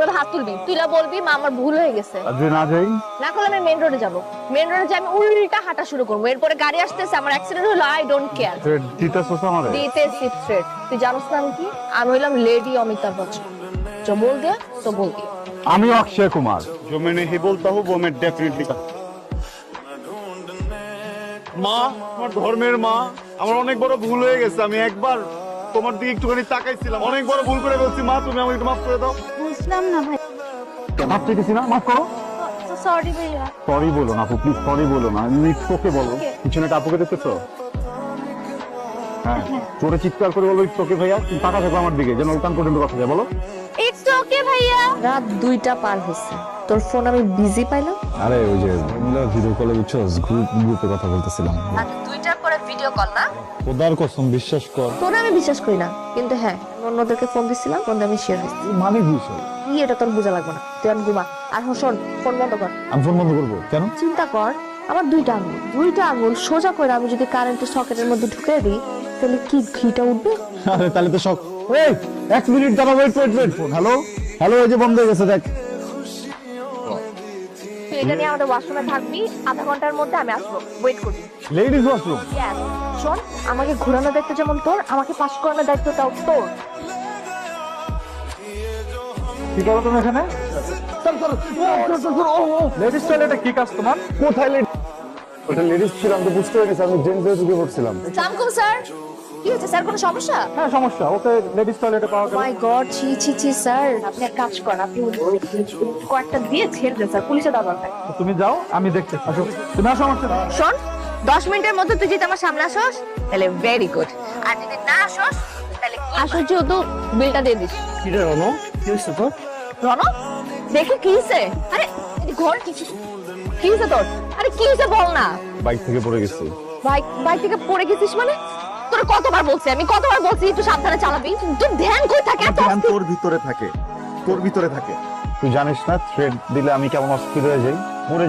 এভাবে হাত তুলবি, তুইলা বলবি মা আমার ভুল হয়ে গেছে। আর যদি না যাই? না করলে আমি মেইন রোডে যাবো। মেইন রোডে যাই আমি উল্টা হাঁটা শুরু করবো। এরপরে গাড়ি আসতেছে, আমার অ্যাক্সিডেন্ট হলো, আই ডোন্ট কেয়ার। থ্রেড দিতেছস আমারে? দিতেছি থ্রেড। তুই জানোস না আমি কি? আমি হইলাম লেডি অমিতাভ বচ্চন। जो बोल दिया तो बोल दिया। আমি অক্ষয় কুমার। जो मैं नहीं बोलता हूँ वो मैं डेफिनेटली करता हूँ। মা, আমার ধর্মের মা, আমার অনেক বড় ভুল হয়ে গেছে। আমি একবার তোমার দিকে একটুখানি তাকাইছিলাম, অনেক বড় ভুল করে ফেলছি। মা, তুমি আমাকে একটু মাফ করে দাও। বুঝলাম না ভাই। মাফ চাইতেছি না, মাফ করো। সরি ভাইয়া। সরি বলো না আপু, প্লিজ সরি বলো না। তোকে বলো, পিছনে কাপুকে দেখতেছো? হ্যাঁ, চোরে চিৎকার করে বলো ইটস ওকে ভাইয়া। তুমি টাকা থাকো আমার দিকে, যেন ওখান পর্যন্ত কথা যায়। বলো ইটস ওকে ভাইয়া। রাত 2টা পার হয়েছে, তোর ফোন আমি বিজি পাইলাম। আরে ওই যে ভিডিও কলে বুঝছস, গ্রুপে কথা বলতেছিলাম। রাত 2টার পরে ভিডিও কল না? খোদার কসম বিশ্বাস কর। তোরে আমি বিশ্বাস করি না, কিন্তু হ্যাঁ অন্যদেরকে ফোন দিছিলাম, ফোন দিয়ে আমি শেয়ার হয়েছি। মানে বিষয় কি এটা তোর বোঝা লাগবে না, তুই এখন ঘুমা। আর শোন, ফোন বন্ধ কর। আমি ফোন বন্ধ করবো কেন? চিন্তা কর, আমার 2টা আঙুল সোজা করে আমি যদি কারেন্টের সকেটের মধ্যে ঢুকিয়ে দিই, তাহলে কি ঘিটা উঠবে? আরে তাহলে তো শখ। এই 1 মিনিট দাঁড়া, ওয়েট ফোন। হ্যালো হ্যালো, এই যে বন্ধ হয়ে গেছে দেখ। তুই এটা নিয়ে আমাদের ওয়াশরুমে থাকবি, আধা ঘন্টার মধ্যে আমি আসবো, ওয়েট করবি। Ladies washroom? Yes. শোন, আমাকে ঘোরানোর দায়িত্ব যেমন তোর, আমাকে পাস করানোর দায়িত্বটাও তোর। কি করো তুমি এখানে? লেডিস টয়লেটে কি কাজ তোমার? কোথায় ওটা লেডিস ছিল, আমি তো বুঝতে পেরেছি। আমি জেন্টস এ ঢুকে পড়ছিলাম। সামকুম স্যার, কি হয়েছে স্যার, কোনো সমস্যা? হ্যাঁ সমস্যা, ওকে লেডিস টয়লেটে পাওয়া গেল। মাই গড, ছি ছি ছি স্যার, আপনি এক কাজ করেন, আপনি কয়েকটা দিয়ে ছেড়ে দেন স্যার, পুলিশে দাও দরকার। তুমি যাও, আমি দেখতে। আসো, তুমি আসো আমার সাথে। শোন, 10 মিনিটের মধ্যে তুই যদি আমার সামনে আসোস তাহলে ভেরি গুড, আর যদি না আসোস তাহলে আসোস যেহেতু বিলটা দিয়ে দিস। কি রে রনো, কি হয়েছে তোর? রনো, দেখি কি হয়েছে? আরে এই ঘর কি হয়েছে তোর? আরে কি হয়েছে বল না। বাইক থেকে পড়ে গেছি। বাইক থেকে পড়ে গেছিস মানে? তোর কতবার বলছি আমি, কতবার বলছি একটু সাবধানে চালাবি। তোর ধ্যান কই থাকে এত? ধ্যান তোর ভিতরে থাকে, তোর ভিতরে থাকে। তুই জানিস না থ্রেড দিলে আমি কেমন অস্থির হয়ে যাই? মরে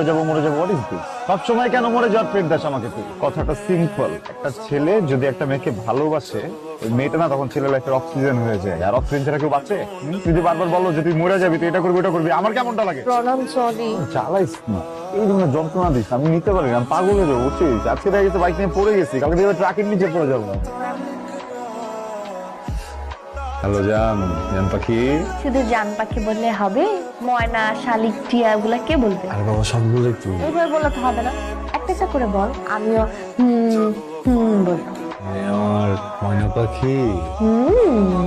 যাবো। What is this? সবসময় কেন মরে যাওয়ার থ্রেড দাস আমাকে তুই? কথাটা সিম্পল। একটা ছেলে যদি একটা মেয়েকে ভালোবাসে, ওই মেয়েটা না তখন ছেলে লাইফের অক্সিজেন হয়ে যায়। আর অক্সিজেন ছাড়া কেউ বাঁচে? তুই যদি বারবার বলো যে তুই মরে যাবি, তুই এটা করবি ওটা করবি, আমার কেমনটা লাগে? প্রণাম, সরি। চালাইস না, এই ধরনের যন্ত্রণা দিস আমি নিতে পারি না। আমি পাগল হয়ে যাবো, বুঝছিস? আজকে দেখা গেছে বাইক নিয়ে পড়ে গেছি, কালকে দেখবে ট্রাকের নিচে পড়ে যাবো। হ্যালো জান পাখি। শুধু জান পাখি বললে হবে? ময়না, শালিক, টিয়া এগুলা কে বলবে? আরে বাবা সবগুলোই তুই। এইভাবে বললে তো হবে না, একটা একটা করে বল। আমিও বলবো। আমার ময়না পাখি। হুম।